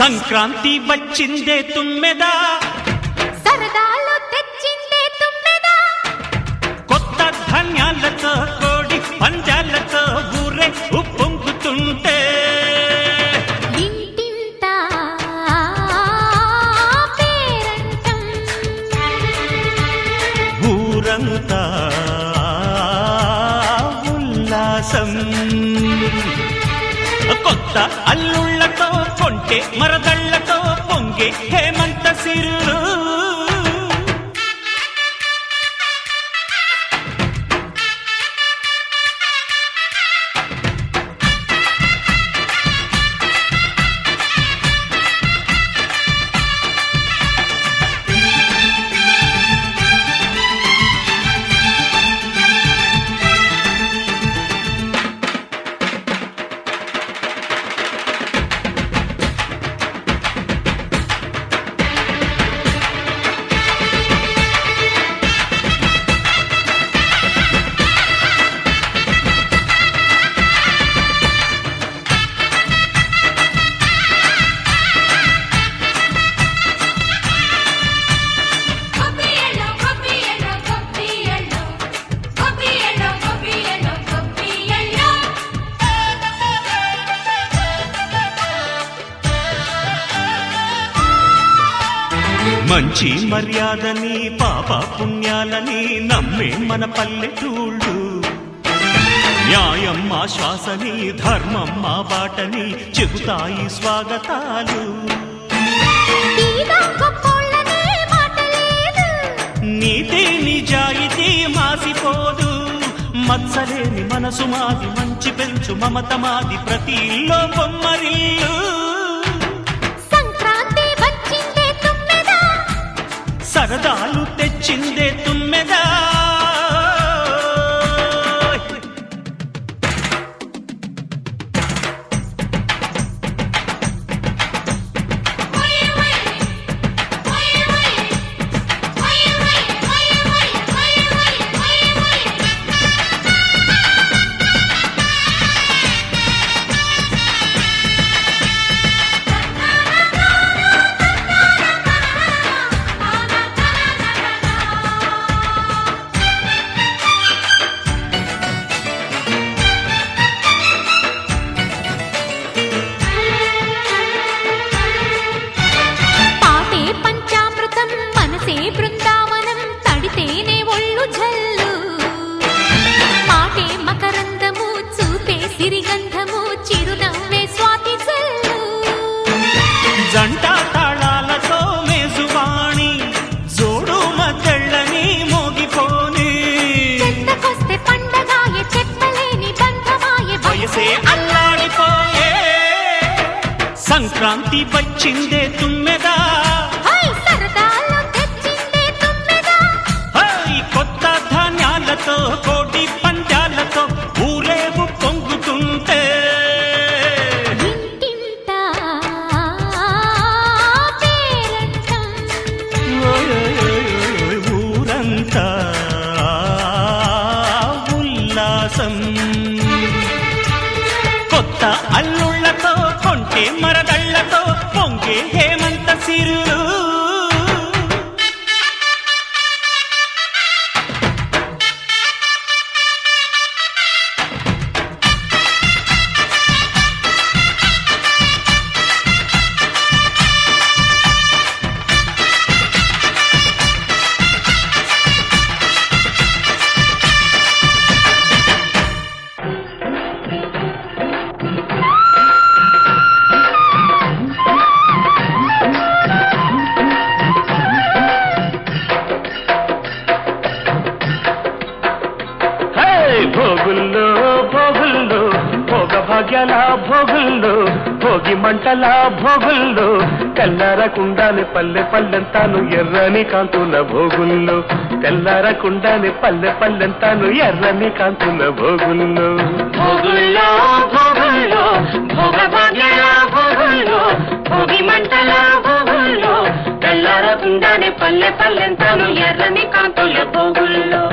సంక్రాంతి వచ్చిందే తుమ్మెదా, సరదాలు తెచ్చిందే తుమ్మెదా, కొత్త ధాన్యాలతో కోడి పంజాలతో ఊరే ఉప్పొంగుతుంటే ఇంటింటా పేరంటం, ఊరంతా ఉల్లాసం. కొత్త అల్లుళ్లతో కొంటే మరదళ్లతో పొంగే హేమంత సిరులు. మంచి మర్యాదని పాప పుణ్యాలని నమ్మే మన పల్లెటూళ్ళు, న్యాయం మా శ్వాసని ధర్మం మా బాటని చెబుతాయి స్వాగతాలు. నీతి నిజాయితీ మాసిపోదు, మత్సలేని మనసు మాది, మంచి పెంచు మమత మాది, ప్రతి ఇల్లో బొమ్మరిల్లు. సరదాలు తెచ్చిందే తుమ్మెదా, బృందావనం తడితేనే ఒళ్ళు జల్లు, మాటే మకరందము చూపే సిరిగంధము, చిరునవ్వే స్వాతి జల్లు. జంట తాళాలతో మేజువాణి జోడు మద్దళ్ళని మోగిపోని, చెత్తకొస్తే పండగాయే చెప్పలేని బంధమాయే, వయసే అల్లాడిపోయే. సంక్రాంతి వచ్చిందే తుమ్మెదా, కోటి పంజాలతో ఊరేగు పొంగుతుంటే ఇంటింటా పేరంటం, ఊరంతా ఉల్లాసం. కొత్త అల్లుళ్లతో కొంటే మరదళ్లతో పొంగే హేమంత సిరులు. భోగుల్లో భోగుల్లో భోగ భాగ్యాల భోగుల్లో, భోగి మంటల భోగుల్లో, తెల్లారకుండానే పల్లె పల్లెంతాను ఎర్రని కాంతుల భోగుల్లో, తెల్లారకుండానే పల్లె పల్లెంతాను ఎర్రని కాంతుల భోగుల్లో. భోగుల్లో భోగుల్లో భోగ భాగ్యాల భోగుల్లో, భోగి మంటల భోగుల్లో, తెల్లారకుండానే పల్లె పల్లెంతాను ఎర్రని కాంతుల భోగుల్లో.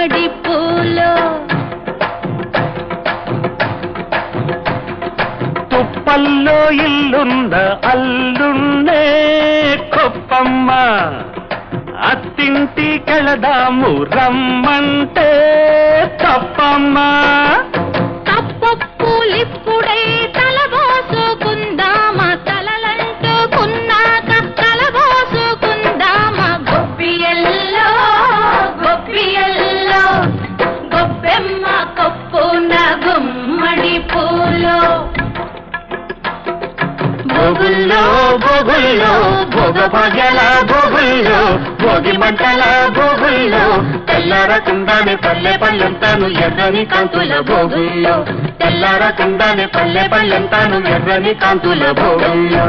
గుమ్మడి పూలో తుప్పల్లో ఇల్లున్న అల్లున్నే కొప్పమ్మ అత్తింటి కెళదాము రమ్మంటే తప్పమ్మ తప్పప్పులిప్పుడే తలబోసుకుందామా తలలంటుకున్నాక తలబోసుకుందామా గొప్పియల్లో గొప్పియల్లో గొప్పెమ్మ కొప్పున గుమ్మడి పూలో భోగుల్లో భోగుల్లో భోగభాగ్యాల భోగుల్లో భోగి మంటల భోగుల్లో తెల్లారకుండానే పల్లె పల్లెంతాను ఎర్రని కాంతుల భోగుల్లో తెల్లారకుండానే పల్లె పల్లెంతాను ఎర్రని కాంతుల భోగుల్లో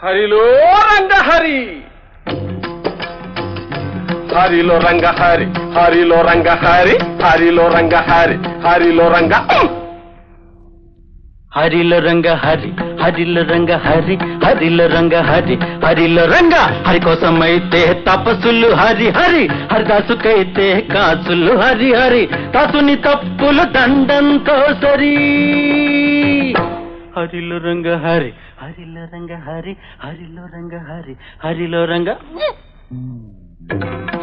హరిలో రంగహరి హరిలో రంగహరి హరిలో రంగహరి హరిలో రంగహరి హరిలో రంగ హరిలో రంగ హరి హరిలో రంగ హరి హరిలో రంగ హరి హరిలో రంగ హరి కోసమైతే తపస్సులు హరి హరి హరిదాసుకైతే కాసులు హరి హరి దాసుని తప్పులు దండంతో సరి హరిలో రంగ హరి హరిలో రంగ హరి హరిలో రంగ హరి హరిలో రంగ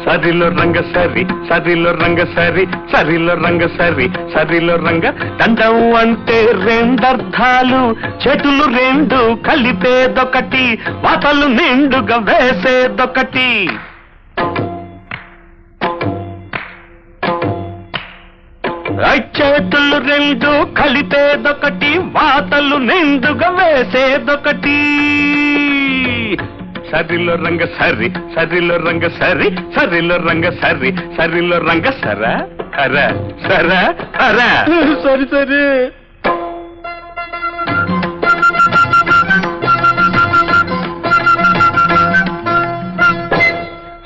సరిలో రంగ సరి సరిలో రంగ సరి సరిలో రంగ సరి సరిలో రంగ దండం అంటే రెండర్థాలు చెటులు రెండు కలిపేదొకటి వాతలు నిండుగా వేసేదొకటి చేతులు రెండు కలిపేదొకటి వాతలు నిండుగా వేసేదొకటి సరిలో రంగ సరి సరిలో రంగ సరి సరిలో రంగ సరి సరిలో రంగ సర అర సర అర సరి సరి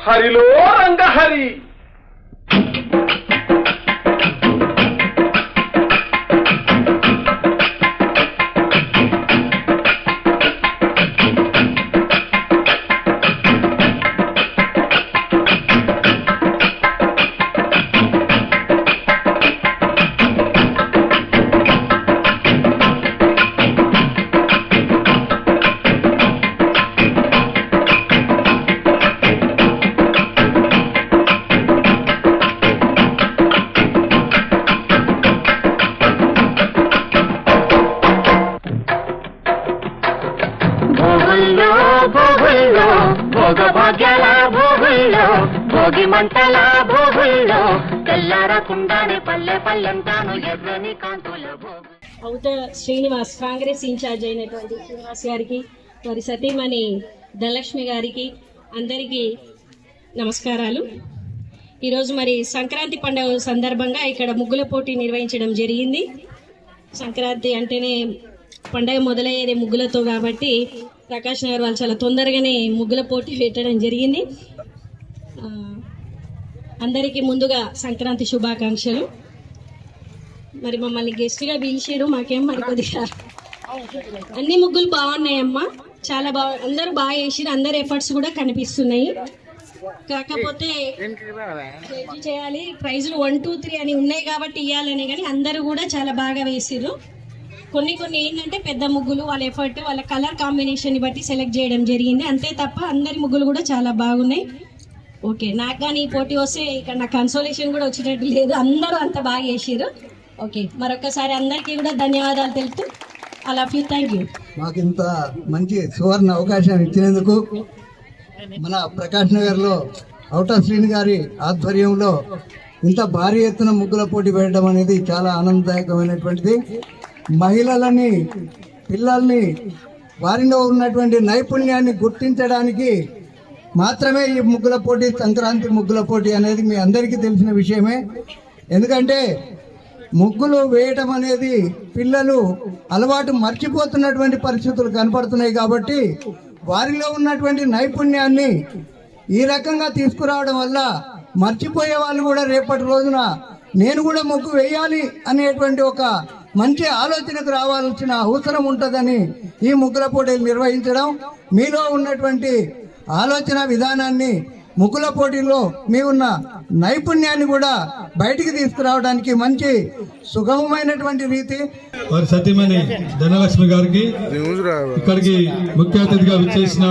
హరిలో రంగహరి భోగభాగ్యాల భోగుల్లో భోగి మంటల భోగుల్లో తెల్లారకుండానే పల్లె పల్లెంతాను ఎర్రని కాంతుల భోగు అవుత శ్రీనివాస్ కాంగ్రెస్ ఇన్ఛార్జ్ అయినటువంటి శ్రీనివాస్ గారికి వారి సతీమణి ధనలక్ష్మి గారికి అందరికీ నమస్కారాలు. ఈరోజు మరి సంక్రాంతి పండుగ సందర్భంగా ఇక్కడ ముగ్గుల పోటీ నిర్వహించడం జరిగింది. సంక్రాంతి అంటేనే పండగ మొదలయ్యేది ముగ్గులతో కాబట్టి ప్రకాష్ నగర్ వాళ్ళు చాలా తొందరగానే ముగ్గుల పోటీ పెట్టడం జరిగింది. అందరికీ ముందుగా సంక్రాంతి శుభాకాంక్షలు. మరి మమ్మల్ని గెస్ట్గా పిలిచారు, మాకేం మరి కొద్దిగా అన్ని ముగ్గులు బాగున్నాయమ్మా, చాలా బాగా అందరూ బాగా చేసిరు, అందరి ఎఫర్ట్స్ కూడా కనిపిస్తున్నాయి. కాకపోతే జడ్జి చేయాలి, ప్రైజులు 1, 2, 3 అని ఉన్నాయి కాబట్టి ఇవ్వాలని, కానీ అందరూ కూడా చాలా బాగా వేసిర్రు. కొన్ని ఏంటంటే పెద్ద ముగ్గులు వాళ్ళ ఎఫర్ట్ వాళ్ళ కలర్ కాంబినేషన్ బట్టి సెలెక్ట్ చేయడం జరిగింది, అంతే తప్ప అందరి ముగ్గులు కూడా చాలా బాగున్నాయి. ఓకే, నాకు కానీ ఈ పోటీ వస్తే ఇక్కడ నాకు కన్సోలేషన్ కూడా వచ్చేటట్టు లేదు, అందరూ అంత బాగా చేసిర్రు. ఓకే, మరొకసారి అందరికీ కూడా ధన్యవాదాలు తెలుపుతూ అలా థ్యాంక్ యూ. మాకు ఇంత మంచి సువర్ణ అవకాశం ఇచ్చినందుకు మన ప్రకాష్ నగర్లో ఔటా శ్రీని గారి ఆధ్వర్యంలో ఇంత భారీ ఎత్తున ముగ్గుల పోటీ పెట్టడం అనేది చాలా ఆనందదాయకమైనటువంటిది. మహిళలని, పిల్లల్ని, వారిలో ఉన్నటువంటి నైపుణ్యాన్ని గుర్తించడానికి మాత్రమే ఈ ముగ్గుల పోటీ, సంక్రాంతి ముగ్గుల పోటీ అనేది మీ అందరికీ తెలిసిన విషయమే. ఎందుకంటే ముగ్గులు వేయటం అనేది పిల్లలు అలవాటు మర్చిపోతున్నటువంటి పరిస్థితులు కనపడుతున్నాయి. కాబట్టి వారిలో ఉన్నటువంటి నైపుణ్యాన్ని ఈ రకంగా తీసుకురావడం వల్ల మర్చిపోయే వాళ్ళు కూడా రేపటి రోజున నేను కూడా ముగ్గు వేయాలి అనేటువంటి ఒక మంచి ఆలోచనకు రావాల్సిన అవసరం ఉంటుందని ఈ ముగ్గుల పోటీలు నిర్వహించడం, మీలో ఉన్నటువంటి ఆలోచన విధానాన్ని ముగ్గుల పోటీల్లో మీ ఉన్న నైపుణ్యాన్ని కూడా బయటికి తీసుకురావడానికి మంచి సుగమమైనటువంటి రీతి. వారి సతీమణి ధనలక్ష్మి గారికి, ఇక్కడికి ముఖ్య అతిథిగా విచ్చేసిన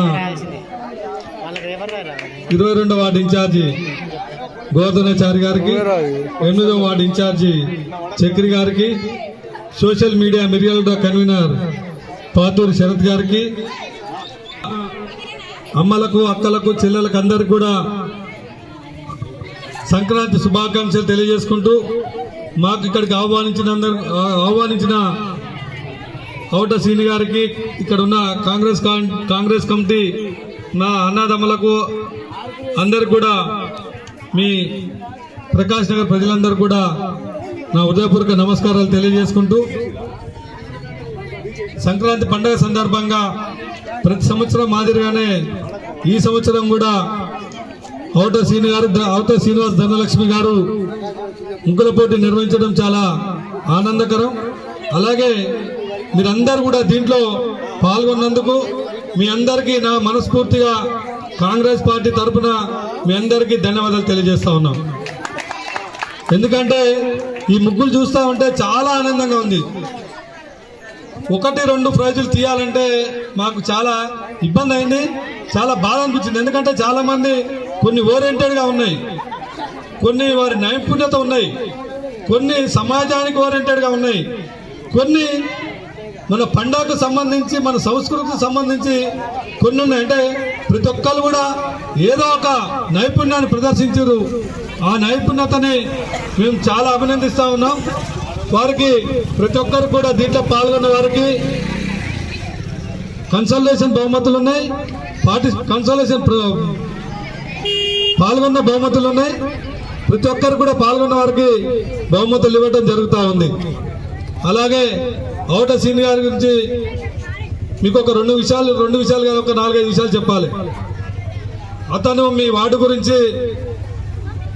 22వ వార్డు ఇన్ఛార్జి గోవర్ధనాచారి గారికి, 8వ వార్డు ఇన్ఛార్జి చక్రి గారికి, social media Miryalaguda convener Pathuri Sarath గారికి, అమ్మలకు, అక్కలకు, చెల్లెలకు అందరికి కూడా సంక్రాంతి శుభాకాంక్షలు తెలియజేసుకుంటూ, మాకు ఇక్కడికి ఆహ్వానించిన కౌట శ్రీని గారికి, ఇక్కడ ఉన్న కాంగ్రెస్ కమిటీ నా అన్నదమ్ములకు అందరికి కూడా, మీ ప్రకాష్ నగర్ ప్రజలందరూ కూడా నా హృదయపూర్వక నమస్కారాలు తెలియజేసుకుంటూ, సంక్రాంతి పండుగ సందర్భంగా ప్రతి సంవత్సరం మాదిరిగానే ఈ సంవత్సరం కూడా ఔట శ్రీనివాస్ ధనలక్ష్మి గారు ముగ్గుల పోటీ నిర్వహించడం చాలా ఆనందకరం. అలాగే మీరందరూ కూడా దీంట్లో పాల్గొన్నందుకు మీ అందరికీ నా మనస్ఫూర్తిగా కాంగ్రెస్ పార్టీ తరఫున మీ అందరికీ ధన్యవాదాలు తెలియజేస్తా ఉన్నాం. ఎందుకంటే ఈ ముగ్గులు చూస్తూ ఉంటే చాలా ఆనందంగా ఉంది. 1-2 ప్రైజులు తీయాలంటే మాకు చాలా ఇబ్బంది అయింది, చాలా బాధ అనిపించింది. ఎందుకంటే చాలా మంది కొన్ని ఓరియంటెడ్గా ఉన్నాయి, కొన్ని వారి నైపుణ్యత ఉన్నాయి, కొన్ని సమాజానికి ఓరియంటెడ్గా ఉన్నాయి, కొన్ని మన పండగకు సంబంధించి, మన సంస్కృతికి సంబంధించి కొన్ని ఉన్నాయి. అంటే ప్రతి ఒక్కరు కూడా ఏదో ఒక నైపుణ్యాన్ని ప్రదర్శించారు. ఆ నైపుణ్యతని మేము చాలా అభినందిస్తూ ఉన్నాం. వారికి ప్రతి ఒక్కరు కూడా దీంట్లో పాల్గొన్న వారికి కన్సల్టేషన్ బహుమతులు ఉన్నాయి, పాల్గొన్న బహుమతులు ఉన్నాయి. ప్రతి ఒక్కరు కూడా పాల్గొన్న వారికి బహుమతులు ఇవ్వడం జరుగుతూ ఉంది. అలాగే ఔట శ్రీని గారి గురించి మీకు ఒక 2 విషయాలు కాదు, ఒక 4-5 విషయాలు చెప్పాలి. అతను మీ వార్డు గురించి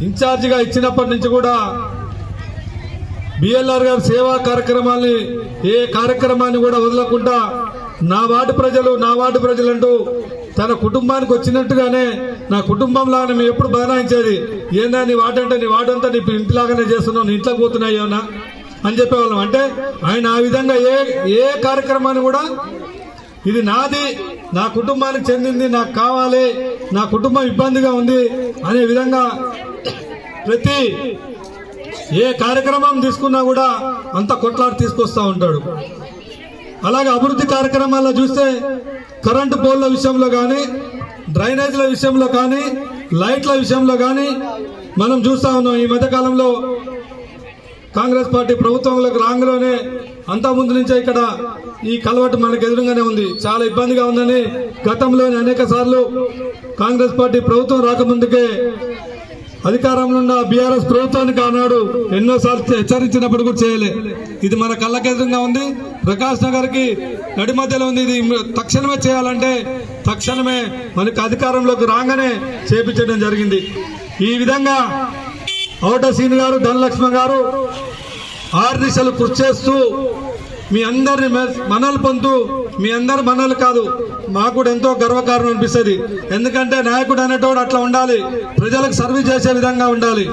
ఇన్ఛార్జిగా ఇచ్చినప్పటి నుంచి కూడా బిఎల్ఆర్ గారి సేవా కార్యక్రమాల్ని, ఏ కార్యక్రమాన్ని కూడా వదలకుండా నా వార్డు ప్రజలు అంటూ తన కుటుంబానికి వచ్చినట్టుగానే, నా కుటుంబంలాగానే మేము ఎప్పుడు బదలాయించేది. ఏందా నీ వార్డు అంటే, నీ వార్డు అంతా నీ ఇంటిలాగానే చేస్తున్నావు, నీ ఇంట్లోకి పోతున్నాయి ఏమన్నా అని చెప్పేవాళ్ళం. అంటే ఆయన ఆ విధంగా ఏ కార్యక్రమాన్ని కూడా ఇది నాది, నా కుటుంబానికి చెందింది, నాకు కావాలి, నా కుటుంబం ఇబ్బందిగా ఉంది అనే విధంగా ప్రతి ఏ కార్యక్రమం తీసుకున్నా కూడా అంత కొట్లాడి తీసుకొస్తా ఉంటాడు. అలాగే అభివృద్ధి కార్యక్రమాల్లో చూస్తే కరెంటు పోల్ల విషయంలో కానీ, డ్రైనేజీల విషయంలో కానీ, లైట్ల విషయంలో కానీ మనం చూస్తా ఉన్నాం. ఈ మధ్యకాలంలో కాంగ్రెస్ పార్టీ ప్రభుత్వంలోకి రాగానే అంతకుముందు నుంచే ఇక్కడ ఈ కలవటు మనకు ఎదురుగానే ఉంది, చాలా ఇబ్బందిగా ఉందని గతంలోనే అనేక సార్లు కాంగ్రెస్ పార్టీ ప్రభుత్వం రాకముందుకే అధికారంలో ఉన్న బీఆర్ఎస్ ప్రభుత్వానికి ఆనాడు ఎన్నోసార్లు హెచ్చరించినప్పుడు కూడా చేయలే. ఇది మన కళ్ళకెదురుగా ఉంది, ప్రకాష్ నగర్ కి నడి మధ్యలో ఉంది. ఇది తక్షణమే చేయాలంటే తక్షణమే మనకి అధికారంలోకి రాగానే చేపించడం జరిగింది. ఈ విధంగా ఔట శ్రీని గారు, ధనలక్ష్మి గారు 6 దిశలు కృషి చేస్తూ మీ అందరిని మనలు పొందుతూ, మీ అందరు మనలు కాదు, మాకు కూడా ఎంతో గర్వకారణం అనిపిస్తుంది. ఎందుకంటే నాయకుడు అనేటోడు అట్లా ఉండాలి, ప్రజలకు సర్వీస్ చేసే విధంగా ఉండాలి.